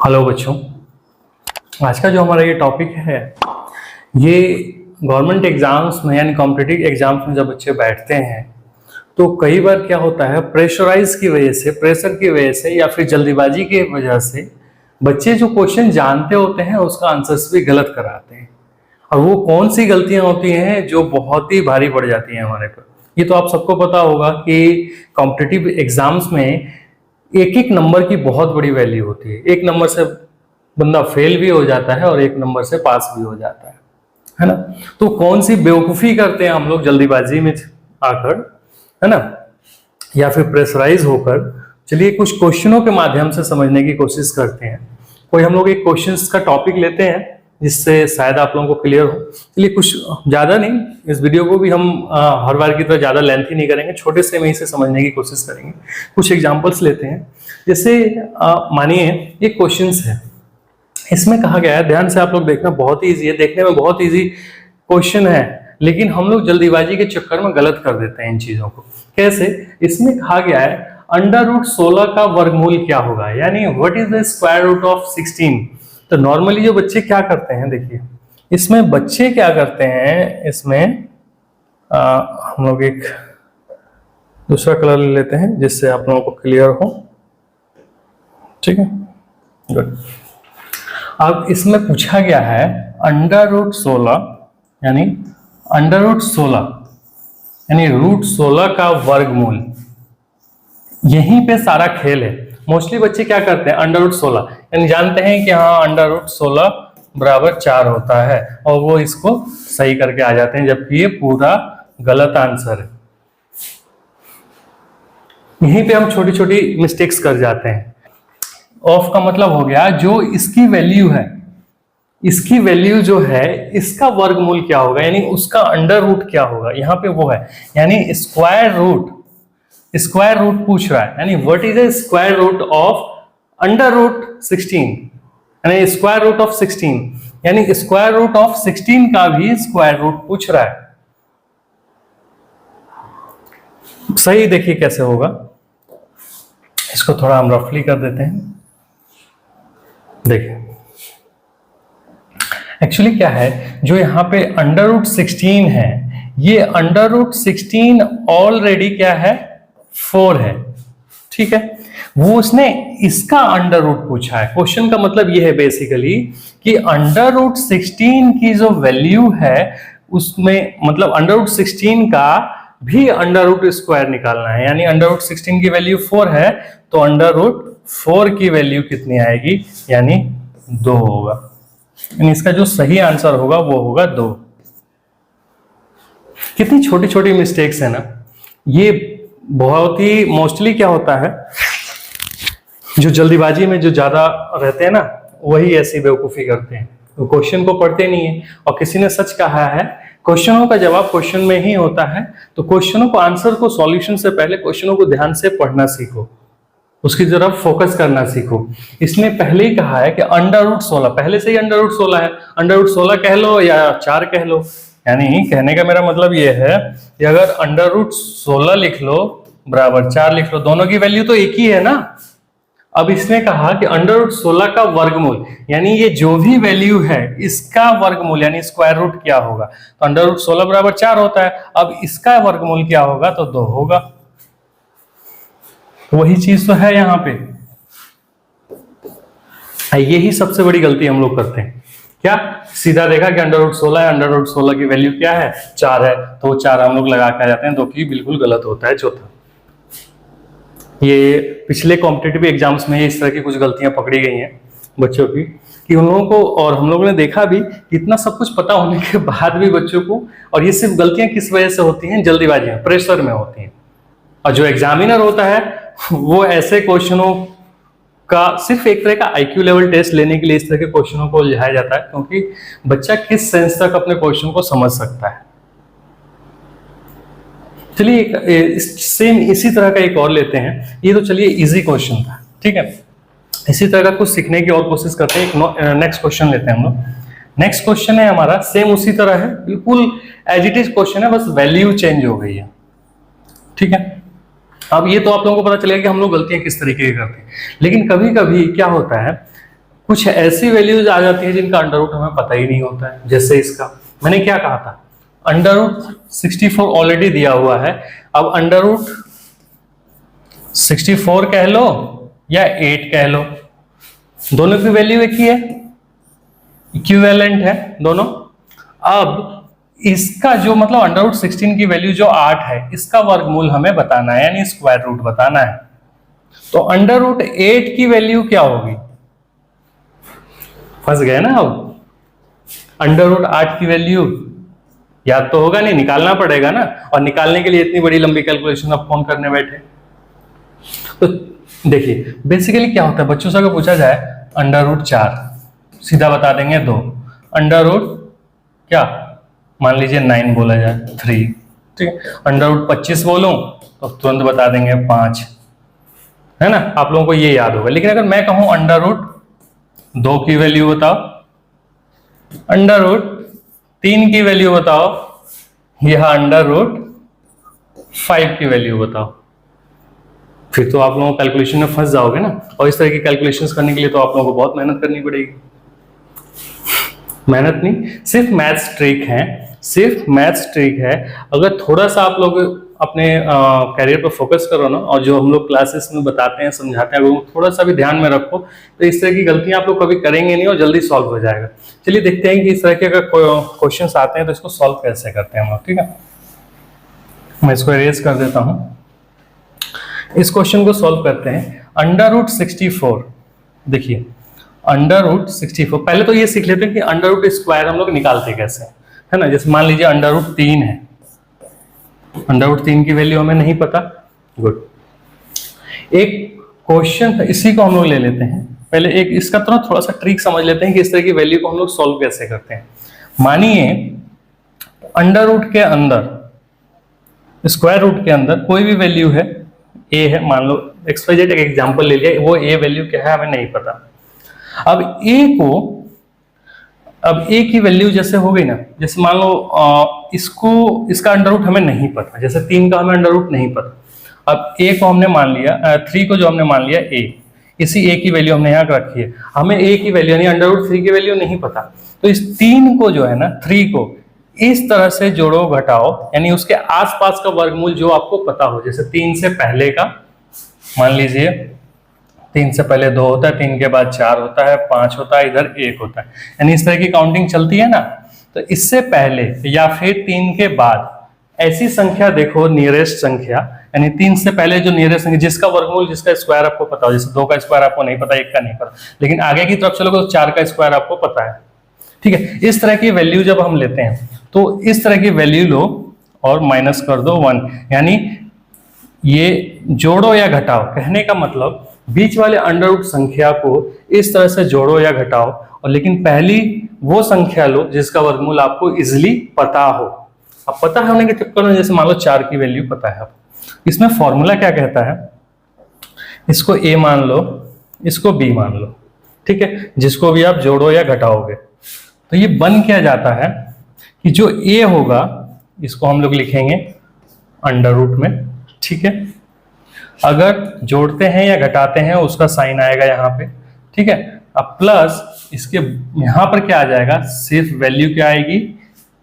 Hello बच्चों, आज का जो हमारा ये टॉपिक है, ये गवर्नमेंट एग्जाम्स में यानी कॉम्पिटिटिव एग्जाम्स में जब बच्चे बैठते हैं तो कई बार क्या होता है, प्रेशराइज की वजह से, प्रेशर की वजह से या फिर जल्दीबाजी की वजह से बच्चे जो क्वेश्चन जानते होते हैं उसका आंसर्स भी गलत कराते हैं। और वो कौन सी गलतियां होती हैं जो बहुत ही भारी पड़ जाती हैं हमारे पर। ये तो आप सबको पता होगा कि कॉम्पिटिटिव एग्जाम्स में एक एक नंबर की बहुत बड़ी वैल्यू होती है। एक नंबर से बंदा फेल भी हो जाता है और एक नंबर से पास भी हो जाता है ना। तो कौन सी बेवकूफ़ी करते हैं हम लोग जल्दीबाजी में आकर, है ना, या फिर प्रेशराइज होकर। चलिए कुछ क्वेश्चनों के माध्यम से समझने की कोशिश करते हैं। कोई हम लोग एक क्वेश्चंस का टॉपिक लेते हैं जिससे शायद आप लोगों को क्लियर हो। चलिए कुछ ज़्यादा नहीं, इस वीडियो को भी हम हर बार की तरह ज़्यादा लेंथी नहीं करेंगे, छोटे से में इसे समझने की कोशिश करेंगे। कुछ एग्जांपल्स लेते हैं। जैसे मानिए ये क्वेश्चंस है, इसमें कहा गया है, ध्यान से आप लोग देखना, बहुत ही ईजी है, देखने में बहुत ईजी क्वेश्चन है, लेकिन हम लोग जल्दीबाजी के चक्कर में गलत कर देते हैं इन चीज़ों को। कैसे? इसमें कहा गया है अंडर रूट 16 का वर्गमूल क्या होगा, यानी what is the square root of 16। तो नॉर्मली जो बच्चे क्या करते हैं, देखिए इसमें बच्चे क्या करते हैं, इसमें हम लोग एक दूसरा कलर ले लेते हैं जिससे आप लोगों को क्लियर हो। ठीक है, गुड। अब इसमें पूछा गया है अंडर रूट 16 यानी अंडर रूट 16 यानी रूट 16 का वर्गमूल। यहीं पे सारा खेल है। मोस्टली बच्चे क्या करते हैं, अंडर रूट 16 यानी जानते हैं कि हाँ अंडर रूट 16 बराबर 4 होता है और वो इसको सही करके आ जाते हैं, जबकि ये पूरा गलत आंसर है। यहीं पे हम छोटी छोटी मिस्टेक्स कर जाते हैं। ऑफ का मतलब हो गया जो इसकी वैल्यू है, इसकी वैल्यू जो है इसका वर्गमूल क्या होगा, यानी उसका अंडर रूट क्या होगा। यहाँ पे वो है, यानी स्क्वायर रूट पूछ रहा है, यानी what is the square root of under root 16, यानी स्क्वायर रूट ऑफ 16, यानी स्क्वायर रूट ऑफ 16 का भी स्क्वायर रूट पूछ रहा है। सही देखिए कैसे होगा, इसको थोड़ा हम रफली कर देते हैं। देखिए एक्चुअली क्या है, जो यहाँ पे अंडर रूट 16 है, ये अंडर रूट 16 ऑलरेडी क्या है, 4 है। ठीक है, वो उसने इसका अंडर रूट पूछा है। क्वेश्चन का मतलब ये है बेसिकली कि अंडर रूट 16 की जो वैल्यू है उसमें, मतलब अंडर रूट 16 का भी अंडर रूट स्क्वायर निकालना है। यानी अंडर रूट 16 की वैल्यू 4 है तो अंडर रूट 4 की वैल्यू कितनी आएगी, यानी 2 होगा। यानी इसका जो सही आंसर होगा वो होगा 2। कितनी छोटी छोटी मिस्टेक्स है ना ये। बहुत ही मोस्टली क्या होता है, जो जल्दीबाजी में जो ज्यादा रहते हैं ना वही ऐसी बेवकूफी करते हैं, तो क्वेश्चन को पढ़ते नहीं है। और किसी ने सच कहा है, क्वेश्चनों का जवाब क्वेश्चन में ही होता है। तो क्वेश्चनों को, आंसर को, सॉल्यूशन से पहले क्वेश्चनों को ध्यान से पढ़ना सीखो, उसकी तरफ फोकस करना सीखो। इसने पहले ही कहा है कि अंडर रूट 16, पहले से ही अंडर रूट 16 है। अंडर रूट 16 कह लो या 4 कह लो, यानी कहने का मेरा मतलब ये है कि अगर अंडर रूट 16 लिख लो बराबर 4 लिख लो, दोनों की वैल्यू तो एक ही है ना। अब इसने कहा कि अंडर रूट 16 का वर्गमूल, यानी ये जो भी वैल्यू है इसका वर्गमूल यानी स्क्वायर रूट क्या होगा। तो अंडर रूट 16 बराबर 4 होता है, अब इसका वर्गमूल क्या होगा, तो 2 होगा। वही चीज तो है यहाँ पे। यही सबसे बड़ी गलती हम लोग करते हैं। क्या सीधा देखा कि अंडर रूट 16 है, अंडर रूट 16 की वैल्यू क्या है, 4 है, तो 4 हम लोग लगा के आ जाते हैं, जो कि बिल्कुल गलत होता है। चौथा, ये पिछले कॉम्पिटिटिव एग्जाम्स में इस तरह की कुछ गलतियां पकड़ी गई हैं बच्चों की, कि उन लोगों को, और हम लोगों ने देखा भी कि इतना सब कुछ पता होने के बाद भी बच्चों को, और ये सिर्फ गलतियां किस वजह से होती हैं, जल्दीबाजी में, प्रेशर में होती हैं। और जो एग्जामिनर होता है वो ऐसे क्वेश्चनों का सिर्फ एक तरह का आईक्यू लेवल टेस्ट लेने के लिए इस तरह के क्वेश्चनों को लिया जाता है, क्योंकि बच्चा किस सेंस तक अपने क्वेश्चन को समझ सकता है। चलिए सेम इसी तरह का एक और लेते हैं। ये तो चलिए इजी क्वेश्चन था, ठीक है। इसी तरह का कुछ सीखने की और कोशिश करते हैं। एक नेक्स्ट क्वेश्चन लेते हैं हम लोग। नेक्स्ट क्वेश्चन है हमारा, सेम उसी तरह है, बिल्कुल एज इट इज क्वेश्चन है, बस वैल्यू चेंज हो गई है। ठीक है, अब ये तो आप लोगों को पता चलेगा कि हम लोग गलतियां किस तरीके की करते हैं। लेकिन कभी कभी क्या होता है, कुछ ऐसी वैल्यूज आ जाती है जिनका अंडर रूट हमें पता ही नहीं होता है। जैसे इसका मैंने क्या कहा था, अंडर रूट 64 ऑलरेडी दिया हुआ है। अब अंडर रूट 64 कह लो या 8 कह लो, दोनों की वैल्यू एक ही है, इक्विवेलेंट है दोनों। अब इसका जो मतलब अंडर रूट 16 की वैल्यू जो 8 है, इसका वर्गमूल हमें बताना है, यानी स्क्वायर रूट बताना है। तो अंडर रूट 8 की वैल्यू क्या होगी, फंस गए ना। अब अंडर रूट 8 की वैल्यू याद तो होगा नहीं, निकालना पड़ेगा ना, और निकालने के लिए इतनी बड़ी लंबी कैलकुलेशन अब कौन करने बैठे। तो देखिए बेसिकली क्या होता है, बच्चों से अगर पूछा जाए अंडर रूट 4, सीधा बता देंगे 2, अंडर रूट क्या मान लीजिए 9 बोला जाए 3, ठीक है। अंडर रूट 25 बोलूं तो तुरंत बता देंगे 5, है ना, आप लोगों को ये याद होगा। लेकिन अगर मैं कहूं अंडर रूट 2 की वैल्यू बताओ, अंडर रूट 3 की वैल्यू बताओ, यह अंडर रूट 5 की वैल्यू बताओ, फिर तो आप लोगों को कैलकुलेशन में फंस जाओगे ना। और इस तरह की कैलकुलेशंस करने के लिए तो आप लोगों को बहुत मेहनत करनी पड़ेगी। मेहनत नहीं, सिर्फ मैथ्स ट्रिक है, सिर्फ मैथ्स ट्रिक है। अगर थोड़ा सा आप लोग अपने कैरियर पर फोकस करो ना, और जो हम लोग क्लासेस में बताते हैं समझाते हैं, अगर थोड़ा सा भी ध्यान में रखो तो इस तरह की गलतियां आप लोग कभी करेंगे नहीं और जल्दी सॉल्व हो जाएगा। चलिए देखते हैं कि इस तरह के अगर क्वेश्चन आते हैं तो इसको सॉल्व कैसे करते हैं हम लोग, ठीक है। मैं इसको इरेज कर देता हूं। इस क्वेश्चन को सॉल्व करते हैं। अंडर रूट 64, देखिए अंडर रूट 64, पहले तो ये सीख लेते हैं कि अंडर रूट स्क्वायर हम लोग निकालते कैसे, है ना। जैसे मान लीजिए अंडर रूट 3 है, अंडर रूट 3 की वैल्यू हमें नहीं पता, गुड। एक क्वेश्चन इसी को हम लोग ले लेते हैं, पहले एक इसका थोड़ा सा ट्रिक समझ लेते हैं कि इस तरह की वैल्यू को हम लोग सॉल्व कैसे करते हैं। मानिए अंडर रूट के अंदर, स्क्वायर रूट के अंदर कोई भी वैल्यू है, ए है, मान लो XYZ एक एग्जांपल ले लिया, वो ए वैल्यू क्या है हमें नहीं पता। अब ए की वैल्यू जैसे हो गई ना, जैसे मान लो इसका अंडर रूट हमें नहीं पता, जैसे 3 का हमें अंडर रूट नहीं पता। अब ए को हमने मान लिया, 3 को जो हमने मान लिया ए, इसी ए की वैल्यू हमने यहाँ रखी है, हमें ए की वैल्यू यानी अंडर रूट 3 की वैल्यू नहीं पता। तो इस 3 को जो है ना, 3 को इस तरह से जोड़ो घटाओ, यानी उसके आसपास का वर्गमूल जो आपको पता हो। जैसे 3 से पहले का मान लीजिए, 3 से पहले 2 होता है, 3 के बाद 4 होता है, 5 होता है, इधर 1 होता है, यानी इस तरह की काउंटिंग चलती है ना। तो इससे पहले या फिर 3 के बाद ऐसी संख्या देखो, नियरेस्ट संख्या, यानी 3 से पहले जो नियरेस्ट संख्या जिसका वर्गमूल, जिसका स्क्वायर आपको पता हो। जैसे 2 का स्क्वायर आपको नहीं पता, 1 का नहीं पता, लेकिन आगे की तरफ चलोगे तो 4 का स्क्वायर आपको पता है, ठीक है। इस तरह की वैल्यू जब हम लेते हैं तो इस तरह की वैल्यू लो और माइनस कर दो 1, यानी ये जोड़ो या घटाओ, कहने का मतलब बीच वाले अंडर रूट संख्या को इस तरह से जोड़ो या घटाओ, और लेकिन पहली वो संख्या लो जिसका वर्गमूल आपको इजिली पता हो। अब पता होने के चक्कर में जैसे मान लो 4 की वैल्यू पता है, अब इसमें फॉर्मूला क्या कहता है, इसको ए मान लो, इसको बी मान लो, ठीक है। जिसको भी आप जोड़ो या घटाओगे तो ये बन क्या जाता है कि जो ए होगा इसको हम लोग लिखेंगे अंडर रूट में, ठीक है। अगर जोड़ते हैं या घटाते हैं उसका साइन आएगा यहाँ पे, ठीक है। अब प्लस इसके यहाँ पर क्या आ जाएगा, सिर्फ वैल्यू क्या आएगी,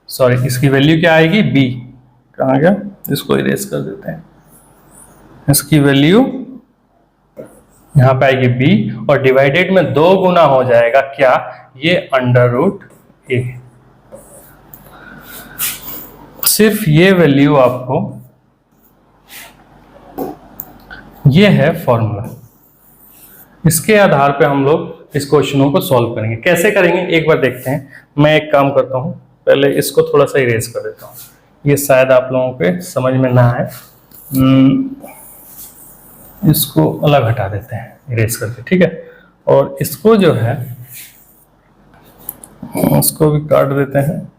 सॉरी इसकी वैल्यू क्या आएगी, बी, कहाँ गया, इसको इरेज कर देते हैं। इसकी वैल्यू यहाँ पे आएगी बी, और डिवाइडेड में 2 गुना हो जाएगा क्या, ये अंडर रूट ए। सिर्फ ये वैल्यू आपको, ये है फॉर्मूला, इसके आधार पे हम लोग इस क्वेश्चनों को सॉल्व करेंगे। कैसे करेंगे एक बार देखते हैं। मैं एक काम करता हूं, पहले इसको थोड़ा सा इरेज कर देता हूं, ये शायद आप लोगों के समझ में ना आए, इसको अलग हटा देते हैं इरेज करके, ठीक है। और इसको जो है इसको भी काट देते हैं,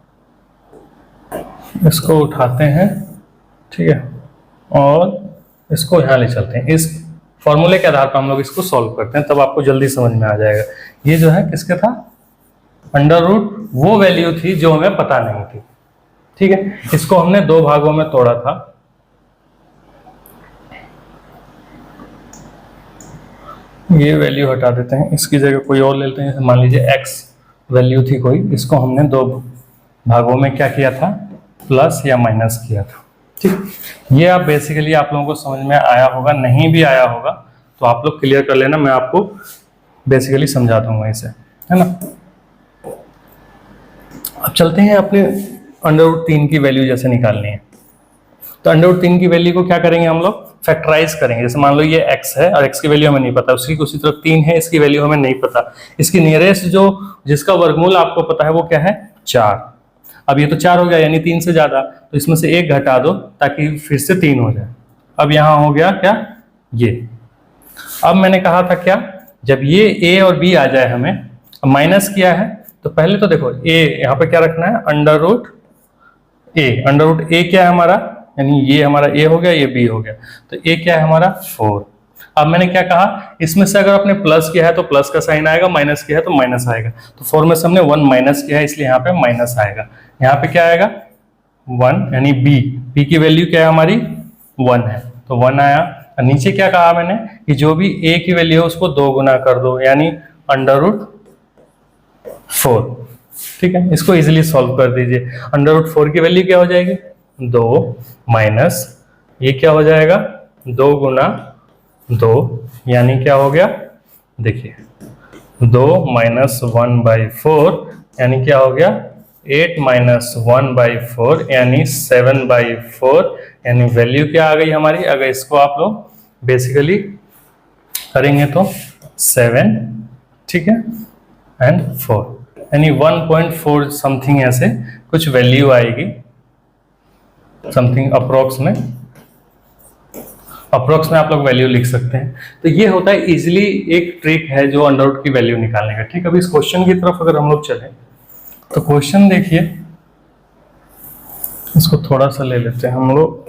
इसको उठाते हैं, ठीक है, और इसको यहाँ ले चलते हैं। इस फॉर्मूले के आधार पर हम लोग इसको सॉल्व करते हैं, तब आपको जल्दी समझ में आ जाएगा। ये जो है किसका था, अंडर रूट वो वैल्यू थी जो हमें पता नहीं थी, ठीक है। इसको हमने 2 भागों में तोड़ा था, ये वैल्यू हटा देते हैं, इसकी जगह कोई और ले लेते हैं। मान लीजिए x वैल्यू थी कोई, इसको हमने दो भागों में क्या किया था, प्लस या माइनस किया था। ठीक, ये आप बेसिकली आप लोगों को समझ में आया होगा, नहीं भी आया होगा तो आप लोग क्लियर कर लेना, मैं आपको बेसिकली समझा दूंगा इसे, है ना। अब चलते हैं अपने √3 की वैल्यू जैसे निकालनी है। तो √3 की वैल्यू को क्या करेंगे हम लोग, फैक्टराइज करेंगे। जैसे मान लो ये x है और x की वैल्यू हमें नहीं पता, उसी तरफ 3 है, इसकी वैल्यू हमें नहीं पता। इसकी नियरेस्ट जो जिसका वर्गमूल आपको पता है वो क्या है, 4। अब ये तो 4 हो गया यानी 3 से ज्यादा, तो इसमें से 1 घटा दो ताकि फिर से 3 हो जाए। अब यहाँ हो गया क्या, ये। अब मैंने कहा था क्या, जब ये a और b आ जाए, हमें माइनस किया है तो पहले तो देखो a यहाँ पे क्या रखना है, √a क्या है हमारा, यानी ये हमारा a हो गया, ये b हो गया, तो a क्या है हमारा 4। अब मैंने क्या कहा, इसमें से अगर आपने प्लस किया है तो प्लस का साइन आएगा, माइनस किया है तो माइनस आएगा। तो 4 में से हमने 1 माइनस किया है, इसलिए यहाँ पे माइनस आएगा। यहाँ पे क्या आएगा 1, यानी b की वैल्यू क्या है हमारी 1 है, तो 1 आया। और नीचे क्या कहा मैंने कि जो भी a की वैल्यू है उसको 2 गुना कर दो, यानी √4। ठीक है, इसको इजीली सॉल्व कर दीजिए। √4 की वैल्यू क्या हो जाएगी, 2 माइनस ये क्या हो जाएगा 2 गुना 2, यानी क्या हो गया, देखिए 2 माइनस 1/4 यानी क्या हो गया 8 माइनस 1/4 यानी 7/4, यानी वैल्यू क्या आ गई हमारी। अगर इसको आप लोग बेसिकली करेंगे तो 7, ठीक है, एंड 4, यानी 1.4 समथिंग ऐसे कुछ वैल्यू आएगी, समथिंग अप्रोक्स में आप लोग वैल्यू लिख सकते हैं। तो ये होता है इजीली एक ट्रिक है जो अंडर की वैल्यू निकालने का। ठीक, अभी इस क्वेश्चन की तरफ अगर हम लोग चलें तो क्वेश्चन देखिए, इसको थोड़ा सा ले लेते हैं हम लोग,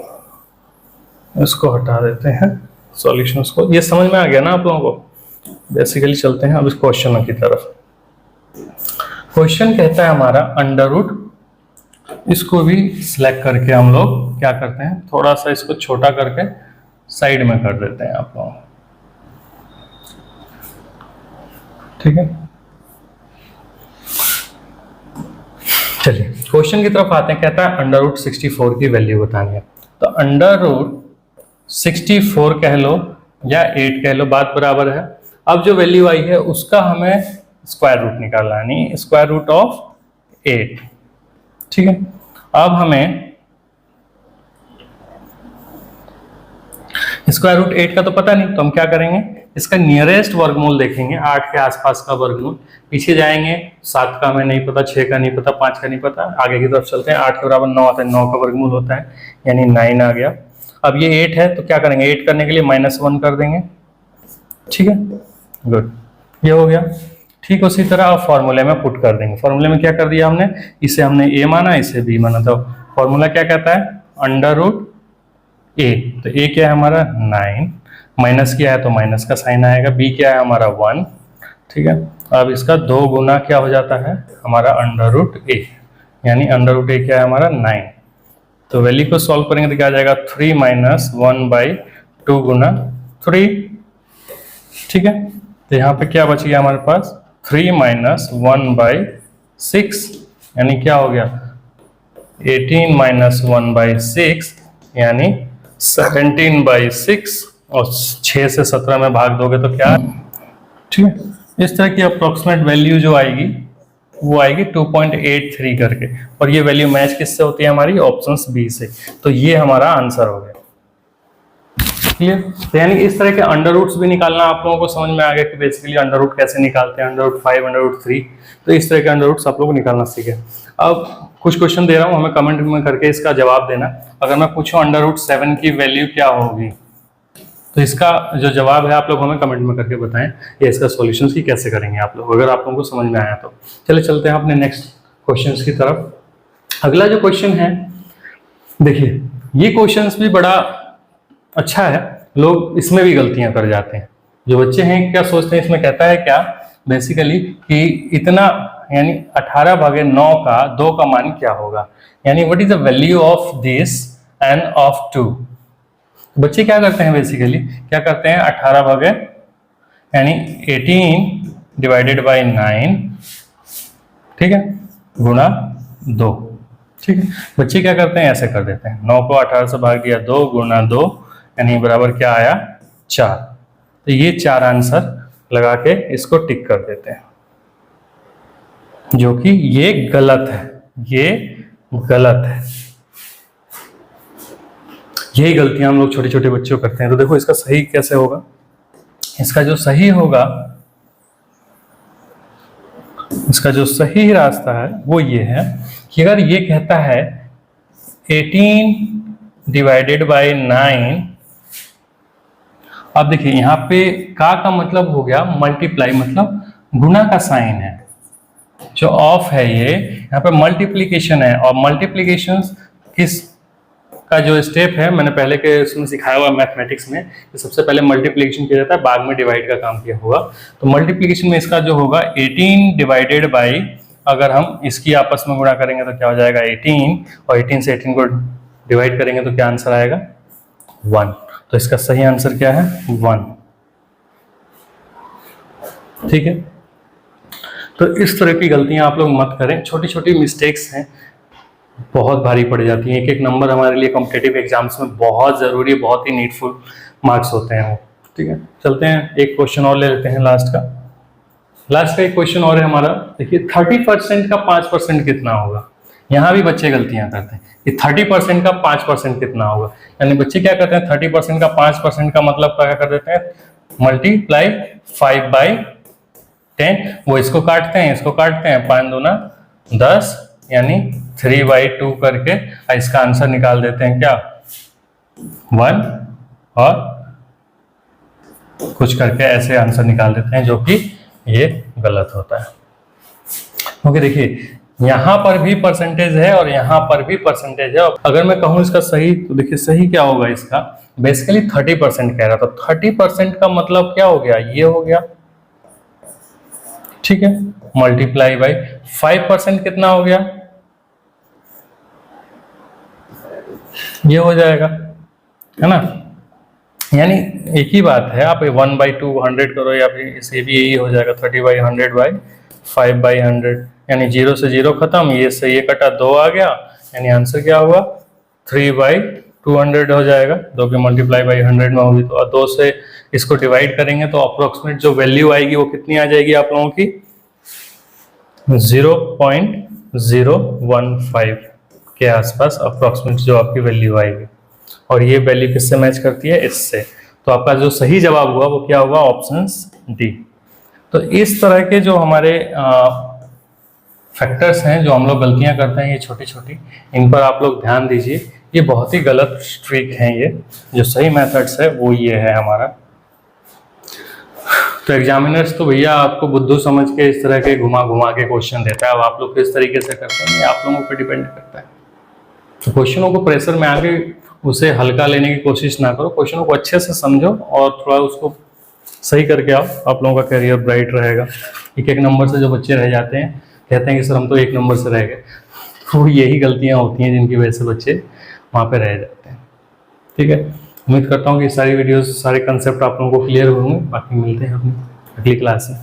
इसको हटा देते हैं सॉल्यूशंस को। ये समझ में आ गया ना आप लोगों को। बेसिकली चलते हैं अब इस क्वेश्चन की तरफ। क्वेश्चन कहता है हमारा अंडर इसको भी सिलेक्ट करके हम लोग क्या करते हैं, थोड़ा सा इसको छोटा करके साइड में कर देते हैं आप लोग। ठीक है, चलिए क्वेश्चन की तरफ आते हैं। कहता है √64 की वैल्यू बतानी है। तो √64 कह लो या 8 कह लो, बात बराबर है। अब जो वैल्यू आई है उसका हमें स्क्वायर रूट निकालना है, यानी स्क्वायर रूट ऑफ 8। ठीक है, अब हमें स्क्वायर रूट 8 का तो पता नहीं, तो हम क्या करेंगे, इसका नियरेस्ट वर्गमूल देखेंगे, 8 के आसपास का वर्गमूल। पीछे जाएंगे, 7 का हमें नहीं पता, 6 का नहीं पता, 5 का नहीं पता, आगे की तरफ चलते हैं। 8 के बराबर 9 आता है, 9 का वर्गमूल होता है, यानी 9 आ गया। अब ये 8 है तो क्या करेंगे, 8 करने के लिए -1 कर देंगे। ठीक है, गुड, ये हो गया। ठीक उसी तरह अब फॉर्मूले में पुट कर देंगे। फॉर्मूले में क्या कर दिया हमने, इसे हमने a माना, इसे b माना। तो फॉर्मूला क्या कहता है, √a। तो a क्या है हमारा 9, माइनस किया है तो माइनस का साइन आएगा, b क्या है हमारा 1। ठीक है, अब इसका 2 गुना क्या हो जाता है हमारा √a, यानी √a क्या है हमारा 9। तो वैल्यू को सॉल्व करेंगे तो क्या आ जाएगा 3 माइनस 1/2 गुना 3। ठीक है, तो यहाँ पे क्या बच गया हमारे पास 3 माइनस 1/6, यानी क्या हो गया 18 माइनस 1/6 यानी 17/6, और 6 से 17 में भाग दोगे तो क्या। ठीक है, इस तरह की अप्रोक्सीमेट वैल्यू जो आएगी वो आएगी 2.83 करके, और ये वैल्यू मैच किससे होती है हमारी, ऑप्शंस बी से। तो ये हमारा आंसर हो गया। क्लियर, तो यानी इस तरह के अंडर रूट्स भी निकालना आप लोगों को समझ में आ गया कि बेसिकली अंडर रूट कैसे निकालते हैं, √5, √3। तो इस तरह के अंडर रूट्स आप लोग निकालना सीखे। अब कुछ क्वेश्चन दे रहा हूं, हमें कमेंट में करके इसका जवाब देना। अगर मैं पूछूं √7 की वैल्यू क्या होगी, तो इसका जो जवाब है आप लोग हमें कमेंट में करके बताएं, या इसका सॉल्यूशंस की कैसे करेंगे आप लोग, अगर आप लोगों को समझ में आया तो। चलिए चलते हैं अपने नेक्स्ट क्वेश्चंस की तरफ। अगला जो क्वेश्चन है, देखिए ये क्वेश्चंस भी बड़ा अच्छा है, लोग इसमें भी गलतियां कर जाते हैं। जो बच्चे हैं क्या सोचते हैं, इसमें कहता है क्या बेसिकली कि इतना, यानी 18/9 का 2 का मान क्या होगा, यानी what is the value of this end of 2। बच्चे क्या करते हैं बेसिकली, क्या करते हैं 18 भागे, यानी 18 डिवाइडेड बाई 9, ठीक है, गुणा 2। ठीक है, बच्चे क्या करते हैं, ऐसे कर देते हैं, 9 को 18 से भाग दिया 2 गुणा 2, यानी बराबर क्या आया 4। तो ये 4 आंसर लगा के इसको टिक कर देते हैं, जो कि ये गलत है, ये गलत है। यही गलतियां हम लोग छोटे छोटे बच्चों करते हैं। तो देखो इसका सही कैसे होगा, इसका जो सही होगा, इसका जो सही रास्ता है वो ये है कि अगर ये कहता है 18 डिवाइडेड बाई 9, अब देखिए यहाँ पे का मतलब हो गया मल्टीप्लाई, मतलब गुना का साइन है, जो ऑफ है ये यहाँ पे मल्टीप्लीकेशन है। और मल्टीप्लीकेशन किस का जो स्टेप है, मैंने पहले के इसमें सिखाया हुआ मैथमेटिक्स में कि सबसे पहले मल्टीप्लीकेशन किया जाता है, बाद में डिवाइड का काम किया होगा। तो मल्टीप्लीकेशन में इसका जो होगा 18 डिवाइडेड बाई, अगर हम इसकी आपस में गुणा करेंगे तो क्या हो जाएगा 18, और 18 से 18 को डिवाइड करेंगे तो क्या आंसर आएगा 1। तो इसका सही आंसर क्या है 1। ठीक है, तो इस तरह की गलतियां आप लोग मत करें, छोटी छोटी मिस्टेक्स हैं, बहुत भारी पड़ जाती हैं। एक एक नंबर हमारे लिए कॉम्पिटिटिव एग्जाम्स में बहुत ज़रूरी, बहुत ही नीडफुल मार्क्स होते हैं वो। ठीक है, चलते हैं एक क्वेश्चन और ले लेते हैं लास्ट का। लास्ट का एक क्वेश्चन और है हमारा, देखिए 30% का 5% कितना होगा। यहाँ भी बच्चे गलतियां करते हैं कि 30% का 5% कितना होगा, यानी बच्चे क्या करते हैं 30% का 5% का मतलब क्या कर देते हैं, मल्टीप्लाई 5/10, वो इसको काटते हैं, इसको काटते हैं, 5 दूना 10, यानी 3/2 करके इसका आंसर निकाल देते हैं क्या 1, और कुछ करके ऐसे आंसर निकाल देते हैं, जो कि ये गलत होता है। क्योंकि देखिए यहाँ पर भी परसेंटेज है और यहाँ पर भी परसेंटेज है। अगर मैं कहूँ इसका सही, तो देखिए सही क्या होगा इसका, बेसिकली 30% कह रहा था। 30% का मतलब क्या हो गया, ये हो गया, ठीक है, मल्टीप्लाई बाई 5% कितना हो गया, ये हो जाएगा, है ना। यानी एक ही बात है, आप 1/2 100 करो या फिर इसे भी यही हो जाएगा 30/100 बाई 5/100, यानी 0 से 0 खत्म, ये से ये कटा 2 आ गया, यानी आंसर क्या हुआ 3/200 हो जाएगा। 2 की मल्टीप्लाई बाई 100 में होगी, तो 2 से इसको डिवाइड करेंगे तो अप्रोक्सीमेट जो वैल्यू आएगी वो कितनी आ जाएगी आप लोगों की 0.015 के आसपास अप्रोक्सीमेट जो आपकी वैल्यू आएगी। और ये वैल्यू किससे मैच करती है, इससे। तो आपका जो सही जवाब हुआ वो क्या हुआ, ऑप्शन डी। तो इस तरह के जो हमारे फैक्टर्स हैं, जो हम लोग गलतियां करते हैं ये छोटी छोटी, इन पर आप लोग ध्यान दीजिए। ये बहुत ही गलत ट्रिक है, ये जो सही मेथड्स है वो ये है हमारा। तो एग्जामिनर्स तो भैया आपको बुद्धू समझ के इस तरह के घुमा घुमा के क्वेश्चन देता है। अब आप लोग किस तरीके से करते हैं ये आप लोगों पर डिपेंड करता है। तो क्वेश्चनों को प्रेशर में आके उसे हल्का लेने की कोशिश ना करो, क्वेश्चनों को अच्छे से समझो और थोड़ा उसको सही करके आओ, आप लोगों का करियर ब्राइट रहेगा। एक एक नंबर से जो बच्चे रह जाते हैं, कहते हैं कि सर हम तो 1 नंबर से रह गए, तो यही गलतियां होती हैं जिनकी वजह से बच्चे वहाँ पे रह जाते हैं। ठीक है, उम्मीद करता हूँ कि सारी वीडियोस, सारे कंसेप्ट आप लोगों को क्लियर होंगे। बाकी मिलते हैं अपनी अगली क्लास में।